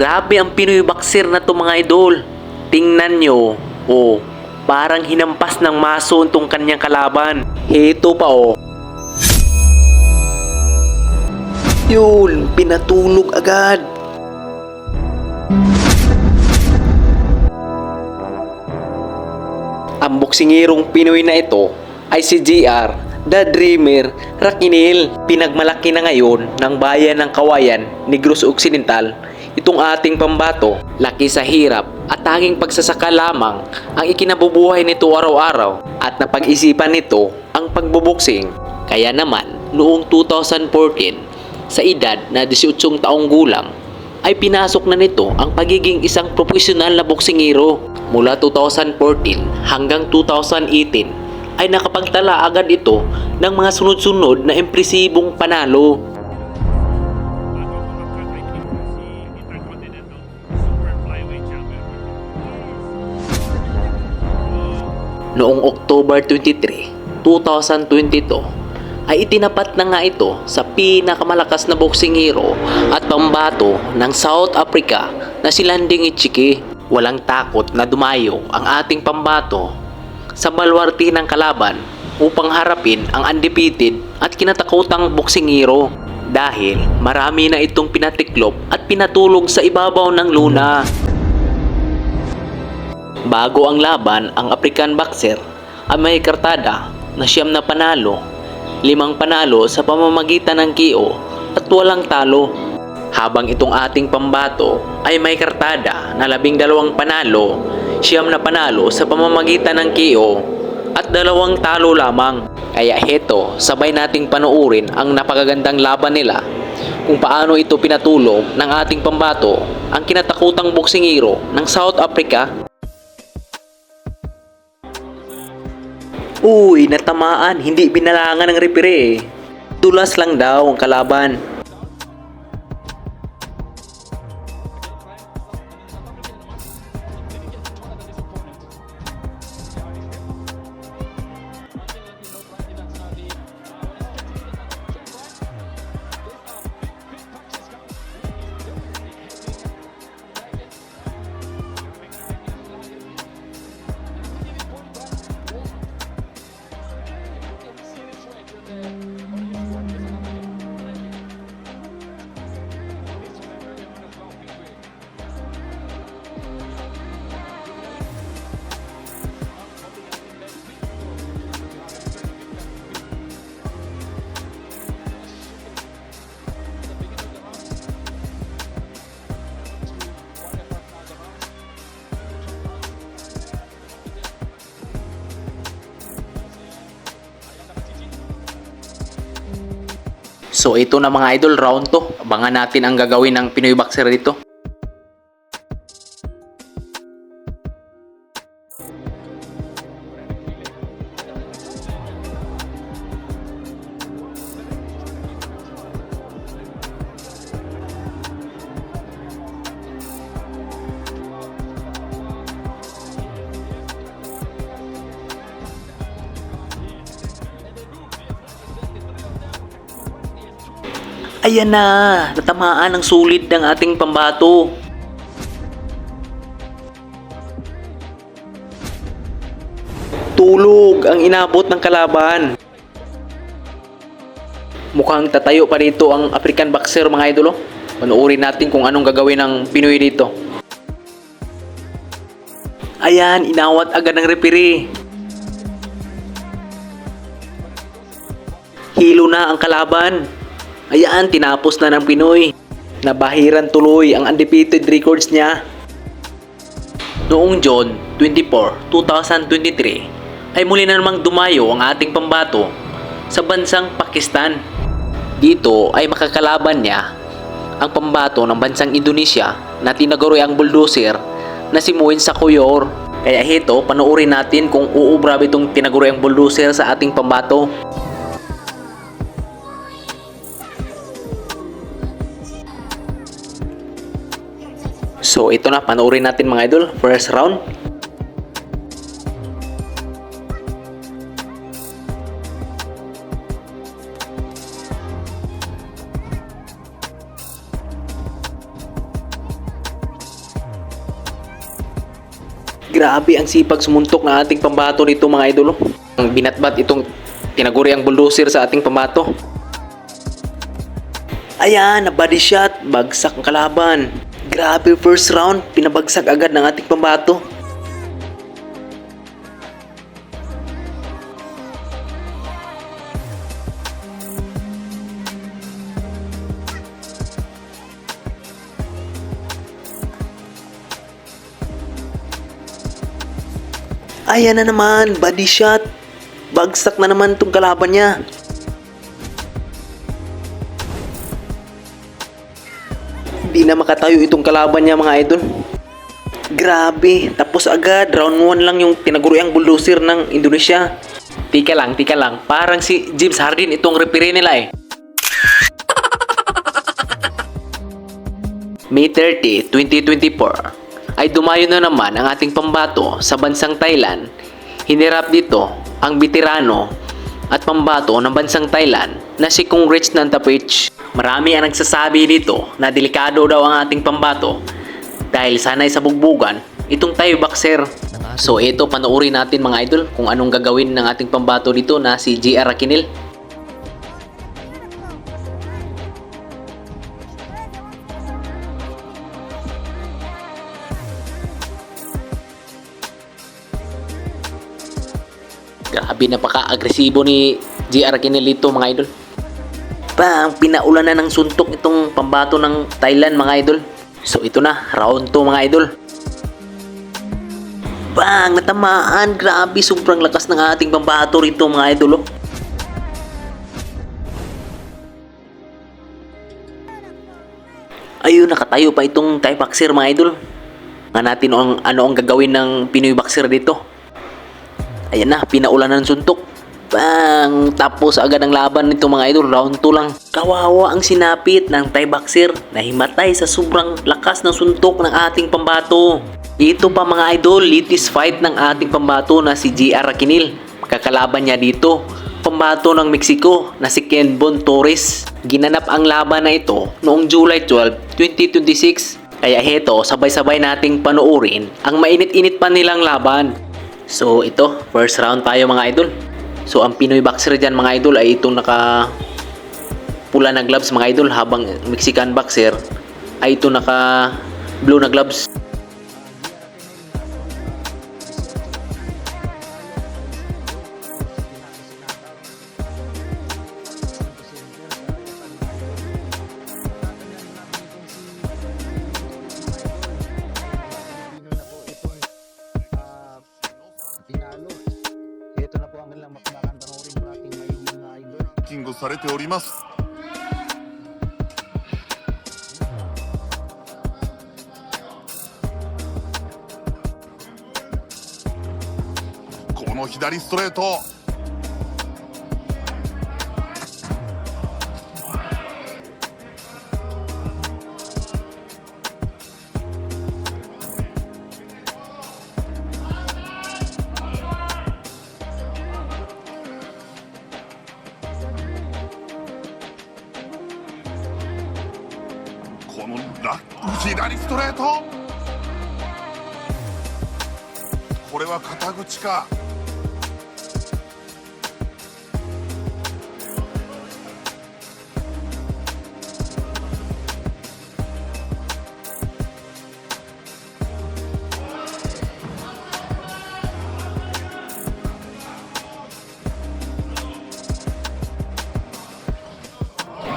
Grabe ang Pinoy boxer na to mga idol. Tingnan nyo. Oh, parang hinampas ng maso itong kanyang kalaban. Heto pa oh. Yun, pinatulog agad. Ang boksingirong Pinoy na ito ay si GR, The Dreamer Raquinil. Pinagmalaki na ngayon ng bayan ng Kawayan, Negros Occidental, itong ating pambato. Laki sa hirap at tanging pagsasaka lamang ang ikinabubuhay nito araw-araw at napag-isipan nito ang pagboboksing. Kaya naman, noong 2014, sa edad na 18 taong gulang, ay pinasok na nito ang pagiging isang profesional na boksingero. Mula 2014 hanggang 2018 ay nakapagtala agad ito ng mga sunod-sunod na impresibong panalo. Noong October 23, 2022 ay itinapat na nga ito sa pinakamalakas na boksingero at pambato ng South Africa na si Landing Ichike. Walang takot na dumayo ang ating pambato sa balwarte ng kalaban upang harapin ang undefeated at kinatakutang boksingero dahil marami na itong pinatiklop at pinatulog sa ibabaw ng luna. Bago ang laban, ang African boxer ay may kartada na 9 na panalo, 5 panalo sa pamamagitan ng KO at walang talo. Habang itong ating pambato ay may kartada na 12 panalo, 9 na panalo sa pamamagitan ng KO at 2 talo lamang. Kaya heto, sabay nating panuurin ang napakagandang laban nila kung paano ito pinatulog ng ating pambato, ang kinatakutang boksingero ng South Africa. Uy, natamaan, hindi binalangan ng referee. Dulas lang daw ang kalaban. So ito na mga idol, round 2. Abangan natin ang gagawin ng Pinoy boxer dito. Ayan na, natamaan ang sulit ng ating pambato. Tulog ang inabot ng kalaban. Mukhang tatayo pa dito ang African boxer mga idolo. Panoorin natin kung anong gagawin ng Pinoy dito. Ayan, inawat agad ng referee. Hilo na ang kalaban. Ayan, tinapos na ng Pinoy. Nabahiran tuloy ang undefeated records niya. Noong June 24, 2023 ay muli na namang dumayo ang ating pambato sa bansang Pakistan. Dito ay makakalaban niya ang pambato ng bansang Indonesia na tinaguri ang bulldozer na si Muin Sakoyor. Kaya hito, panoorin natin kung uubrabe itong tinaguri ang bulldozer sa ating pambato. So ito na, panoorin natin mga idol, first round. Grabe ang sipag sumuntok na ating pambato nito mga idol. Ang binatbat itong tinaguri ang bulldozer sa ating pambato. Ayan, na body shot, bagsak ang kalaban. Grabe, first round, pinabagsak agad ng ating pambato. Ayan na naman, body shot. Bagsak na naman itong kalaban niya. Hindi na makatayo itong kalaban niya mga idol. Grabe, tapos agad. Round 1 lang yung tinaguriang bulldozer ng Indonesia. Tika lang. Parang si James Harden itong referee nila eh. May 30, 2024 ay dumayo na naman ang ating pambato sa bansang Thailand. Hinirap dito ang veterano at pambato ng bansang Thailand na si Kung Rich Nantapich. Marami ang nagsasabi dito na delikado daw ang ating pambato dahil sanay sa bugbugan itong Thai boxer. So ito, panoorin natin mga idol kung anong gagawin ng ating pambato dito na si JR Raquinil. Grabe, napaka-agresibo ni JR Raquinil dito mga idol. Bang, pinaulan na ng suntok itong pambato ng Thailand mga idol. So ito na, round 2 mga idol. Bang, natamaan. Grabe, sobrang lakas ng ating pambato rito mga idol. Oh. Ayun, nakatayo pa itong Thai boxer mga idol. Nga natin ano ang gagawin ng Pinoy boxer dito. Ayan na, pinaulan ng suntok. Bang! Tapos agad ang laban nito mga idol, round 2 lang. Kawawa ang sinapit ng Thai boxer na himatay sa sobrang lakas ng suntok ng ating pambato. Ito pa mga idol, latest fight ng ating pambato na si JR Raquinil. Kakalaban niya dito, pambato ng Mexico na si Ken Bon Torres. Ginanap ang laban na ito noong July 12, 2026. Kaya heto, sabay-sabay nating panoorin ang mainit-init pa nilang laban. So ito, first round tayo mga idol. So ang Pinoy boxer dyan mga idol ay itong naka pula na gloves mga idol, habang Mexican boxer ay ito naka blue na gloves. Tinalo. Ito na po ang kanilang makbakan panoorin po natin ngayon mga idol. キングされております。この左ストレート。この左ストレート。これは肩口か。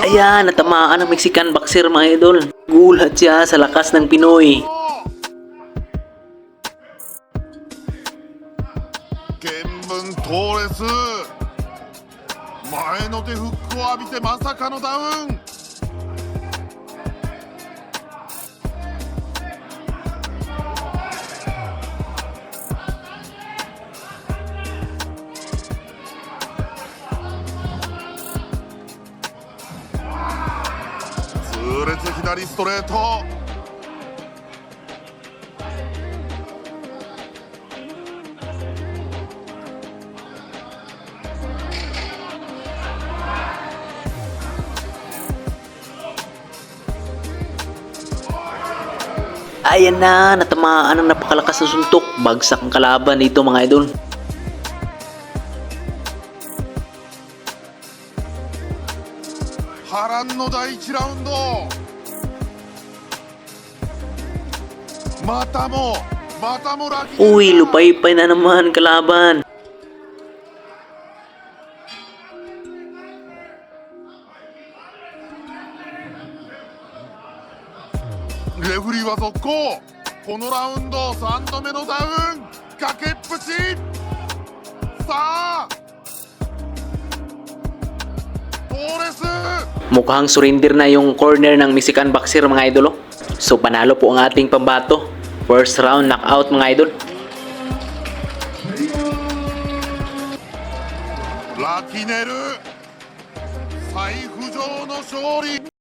Ayan, natamaan ang Mexican boxer mga idol. Gulat siya sa lakas ng Pinoy. ケンブン・トーレス、前の手フックを浴びてまさかのダウン。痛烈左ストレート。Ayan na, natamaan ng napakalakas na suntok. Bagsak ang kalaban dito mga idol. 波乱の第1ラウンドまたもラキネル Uy, lupay-pay na naman kalaban. レフリーは続行このラウンド3度目のダウン崖っぷちさあトーレス Mukhang surrender na yung corner ng Mexican boxer mga idol. So panalo po ang ating pambato. First round knockout mga idol. ラキネル再浮上の勝利